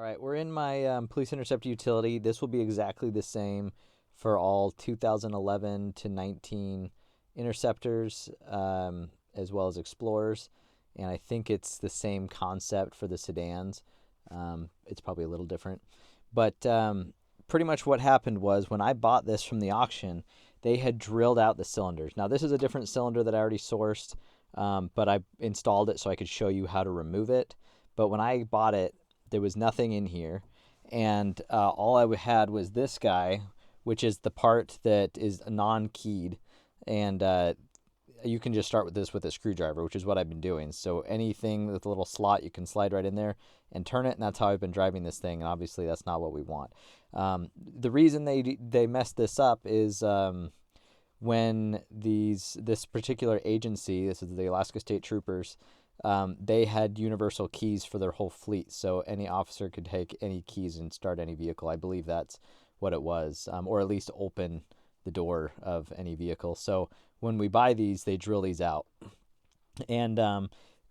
All right, we're in my police interceptor utility. This will be exactly the same for all 2011 to 19 interceptors, as well as explorers. And I think it's the same concept for the sedans. It's probably a little different. But pretty much what happened was when I bought this from the auction, they had drilled out the cylinders. Now, this is a different cylinder that I already sourced, but I installed it so I could show you how to remove it. But when I bought it, there was nothing in here, and all I had was this guy, which is the part that is non-keyed, and you can just start with this with a screwdriver, which is what I've been doing. So anything with a little slot, you can slide right in there and turn it, and that's how I've been driving this thing, and obviously that's not what we want. The reason they messed this up is when this particular agency, this is the Alaska State Troopers, they had universal keys for their whole fleet, so any officer could take any keys and start any vehicle. I believe that's what it was, or at least open the door of any vehicle. So when we buy these, they drill these out. And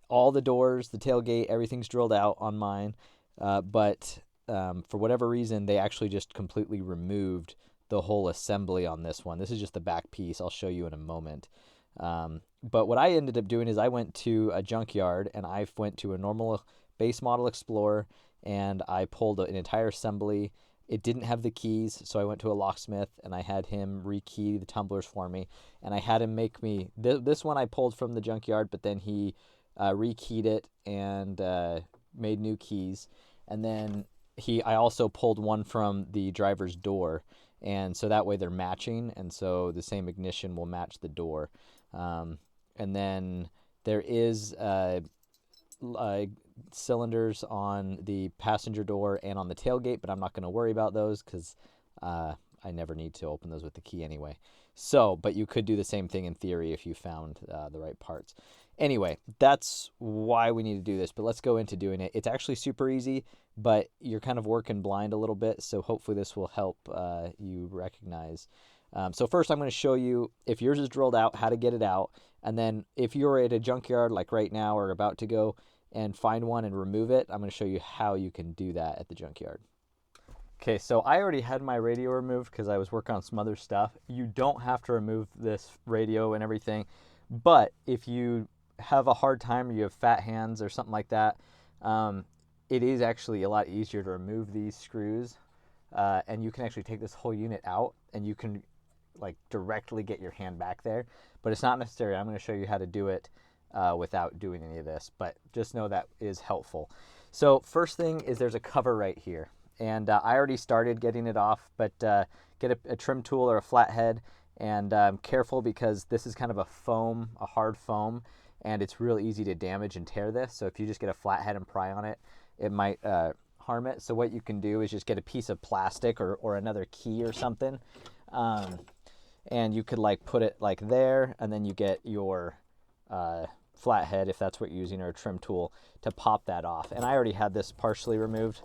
all the doors, the tailgate, everything's drilled out on mine, but for whatever reason, they actually just completely removed the whole assembly on this one. This is just the back piece. I'll show you in a moment. But what I ended up doing is I went to a junkyard and I went to a normal base model Explorer and I pulled an entire assembly. It didn't have the keys, so I went to a locksmith and I had him rekey the tumblers for me, and I had him make me this one I pulled from the junkyard, but then he rekeyed it and made new keys, and then I also pulled one from the driver's door, and so that way they're matching, and so the same ignition will match the door. And then there is cylinders on the passenger door and on the tailgate, but I'm not going to worry about those because I never need to open those with the key anyway. So, but you could do the same thing in theory if you found the right parts. Anyway, that's why we need to do this, but let's go into doing it. It's actually super easy, but you're kind of working blind a little bit, so hopefully this will help you recognize. So first I'm going to show you, if yours is drilled out, how to get it out. And then if you're at a junkyard like right now or about to go and find one and remove it, I'm going to show you how you can do that at the junkyard. Okay, so I already had my radio removed because I was working on some other stuff. You don't have to remove this radio and everything, but if you have a hard time or you have fat hands or something like that, it is actually a lot easier to remove these screws, and you can actually take this whole unit out and you can like directly get your hand back there, but it's not necessary. I'm going to show you how to do it without doing any of this, but just know that is helpful. So first thing is there's a cover right here, and I already started getting it off, but get a trim tool or a flathead, and careful because this is kind of a hard foam, and it's real easy to damage and tear this. So if you just get a flathead and pry on it, it might harm it. So what you can do is just get a piece of plastic or another key or something, and you could like put it like there, and then you get your flathead, if that's what you're using, or a trim tool to pop that off. And I already had this partially removed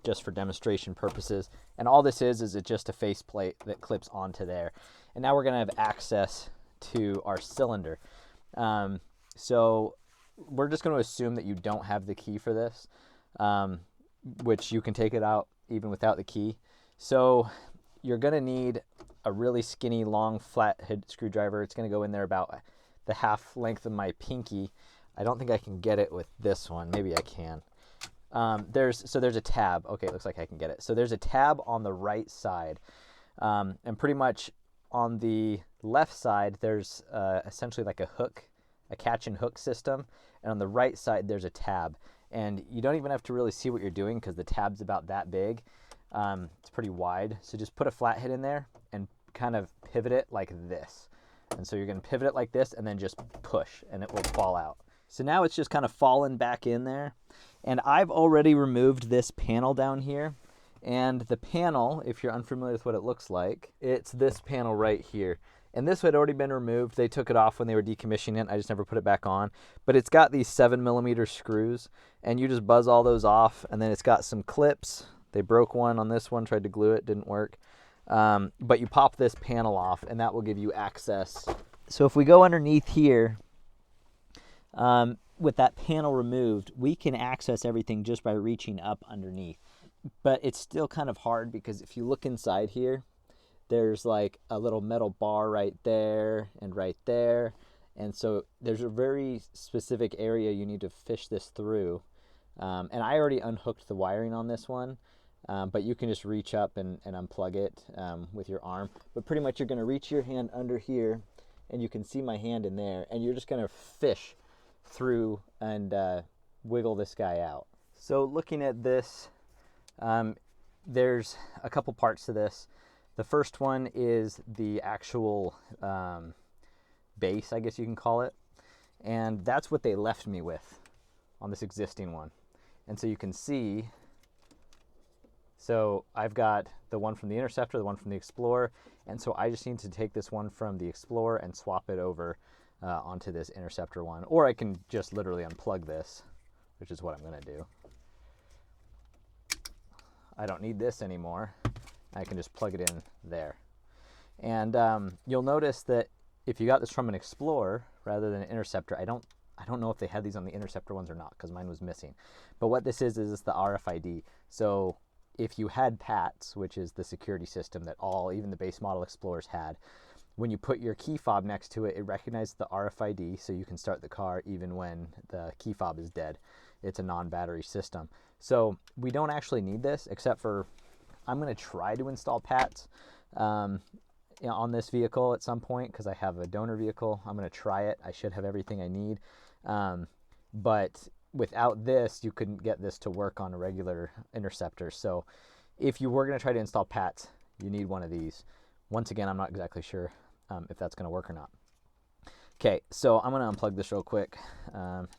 just for demonstration purposes. And all this is it just a faceplate that clips onto there. And now we're going to have access to our cylinder. So we're just going to assume that you don't have the key for this, which you can take it out even without the key. So you're going to need a really skinny, long, flathead screwdriver. It's going to go in there about the half length of my pinky. I don't think I can get it with this one. Maybe I can. There's a tab. Okay, it looks like I can get it. So there's a tab on the right side, and pretty much on the left side, there's essentially like a hook, a catch and hook system, and on the right side, there's a tab. And you don't even have to really see what you're doing because the tab's about that big. It's pretty wide, so just put a flathead in there and kind of pivot it like this. And so you're going to pivot it like this and then just push, and it will fall out. So now it's just kind of fallen back in there. And I've already removed this panel down here. And the panel, if you're unfamiliar with what it looks like, it's this panel right here. And this had already been removed. They took it off when they were decommissioning it. I just never put it back on. But it's got these 7mm screws, and you just buzz all those off. And then it's got some clips. They broke one on this one, tried to glue it, didn't work. But you pop this panel off, and that will give you access. So if we go underneath here, with that panel removed, we can access everything just by reaching up underneath. But it's still kind of hard because if you look inside here, there's like a little metal bar right there and right there. And so there's a very specific area you need to fish this through. And I already unhooked the wiring on this one, but you can just reach up and unplug it with your arm. But pretty much you're going to reach your hand under here, and you can see my hand in there, and you're just going to fish through and wiggle this guy out. So looking at this, there's a couple parts to this. The first one is the actual base, I guess you can call it. And that's what they left me with on this existing one. And so you can see, so I've got the one from the Interceptor, the one from the Explorer, and so I just need to take this one from the Explorer and swap it over onto this Interceptor one. Or I can just literally unplug this, which is what I'm going to do. I don't need this anymore. I can just plug it in there. And you'll notice that if you got this from an Explorer rather than an Interceptor, I don't know if they had these on the Interceptor ones or not, because mine was missing. But what this is it's the RFID. So if you had PATS, which is the security system that even the base model Explorers had, when you put your key fob next to it, it recognizes the RFID, so you can start the car even when the key fob is dead. It's a non-battery system. So we don't actually need this, except for I'm going to try to install PATS on this vehicle at some point, because I have a donor vehicle. I'm going to try it. I should have everything I need. But without this, you couldn't get this to work on a regular Interceptor. So if you were going to try to install PATS, you need one of these. Once again, I'm not exactly sure if that's going to work or not. Okay, so I'm going to unplug this real quick,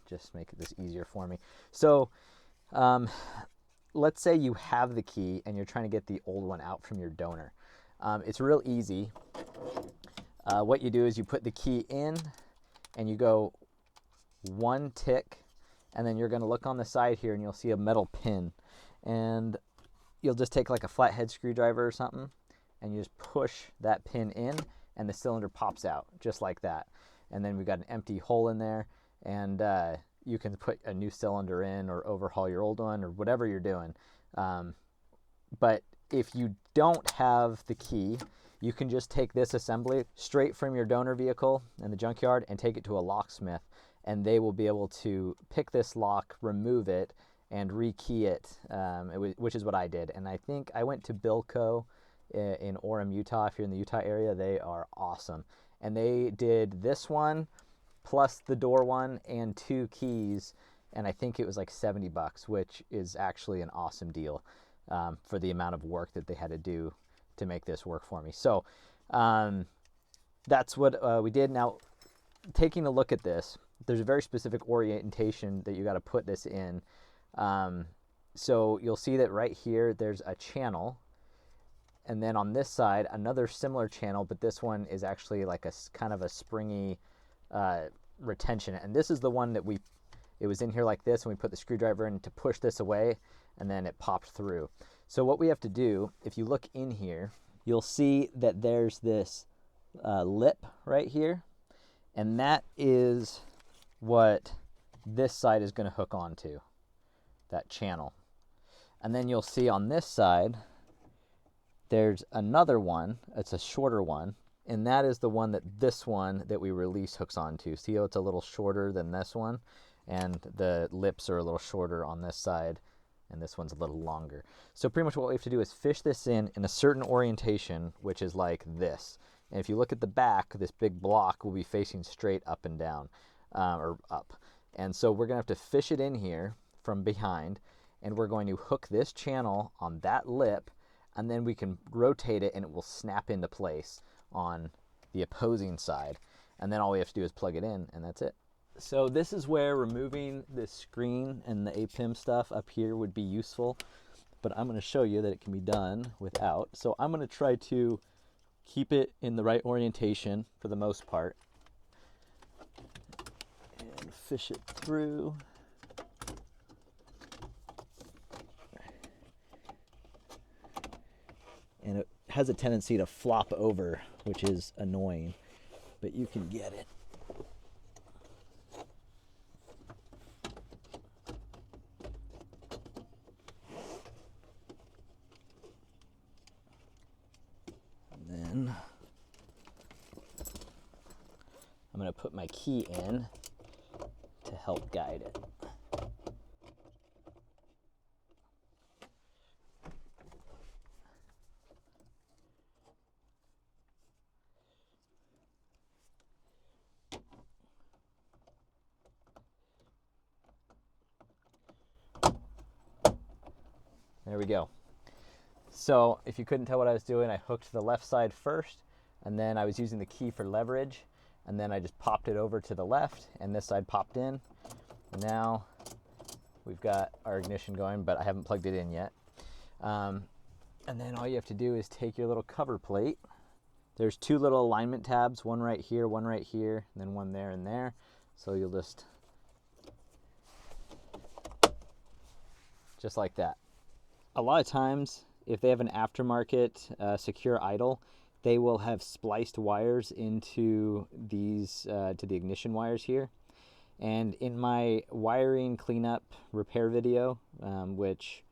just make this easier for me. So let's say you have the key and you're trying to get the old one out from your donor. It's real easy. What you do is you put the key in and you go one tick, and then you're going to look on the side here and you'll see a metal pin. And you'll just take like a flathead screwdriver or something, and you just push that pin in and the cylinder pops out just like that. And then we've got an empty hole in there, and you can put a new cylinder in or overhaul your old one or whatever you're doing. But if you don't have the key, you can just take this assembly straight from your donor vehicle in the junkyard and take it to a locksmith, and they will be able to pick this lock, remove it, and rekey it, which is what I did. And I think I went to Bilco in Orem, Utah. If you're in the Utah area, they are awesome. And they did this one plus the door one and 2 keys, and I think it was like $70, which is actually an awesome deal for the amount of work that they had to do to make this work for me. So that's what we did. Now, taking a look at this, there's a very specific orientation that you got to put this in. So you'll see that right here there's a channel, and then on this side another similar channel, but this one is actually like a kind of a springy retention. And this is the one that it was in here like this, and we put the screwdriver in to push this away, and then it popped through. So what we have to do, if you look in here, you'll see that there's this lip right here, and that is what this side is going to hook onto, that channel. And then you'll see on this side there's another one. It's a shorter one, and that is the one that this one that we release hooks onto. See how it's a little shorter than this one, and the lips are a little shorter on this side, and this one's a little longer. So pretty much what we have to do is fish this in a certain orientation, which is like this. And if you look at the back, this big block will be facing straight up and down, or up. And so we're going to have to fish it in here from behind, and we're going to hook this channel on that lip, and then we can rotate it and it will snap into place on the opposing side. And then all we have to do is plug it in, and that's it. So this is where removing this screen and the APIM stuff up here would be useful, but I'm going to show you that it can be done without. So I'm going to try to keep it in the right orientation for the most part and fish it through. And it has a tendency to flop over, which is annoying, but you can get it. my key in to help guide it. There we go. So if you couldn't tell what I was doing, I hooked the left side first, and then I was using the key for leverage, and then I just popped it over to the left, and this side popped in. Now we've got our ignition going, but I haven't plugged it in yet. And then all you have to do is take your little cover plate. There's two little alignment tabs, one right here, and then one there and there. So you'll just like that. A lot of times, if they have an aftermarket secure idle, they will have spliced wires into these, to the ignition wires here. And in my wiring cleanup repair video, which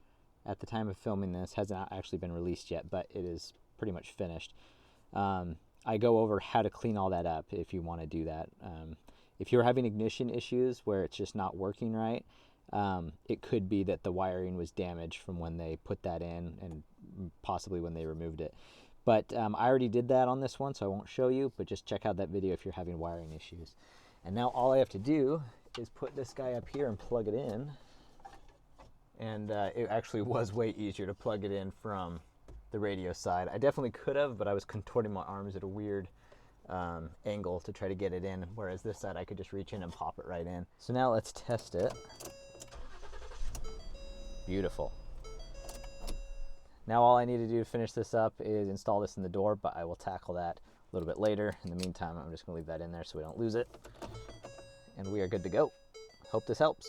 at the time of filming this hasn't actually been released yet, but it is pretty much finished, I go over how to clean all that up if you want to do that. If you're having ignition issues where it's just not working right, it could be that the wiring was damaged from when they put that in and possibly when they removed it. But I already did that on this one, so I won't show you, but just check out that video if you're having wiring issues. And now all I have to do is put this guy up here and plug it in. And it actually was way easier to plug it in from the radio side. I definitely could have, but I was contorting my arms at a weird angle to try to get it in, whereas this side I could just reach in and pop it right in. So now let's test it. Beautiful. Now all I need to do to finish this up is install this in the door, but I will tackle that a little bit later. In the meantime, I'm just going to leave that in there so we don't lose it. And we are good to go. Hope this helps.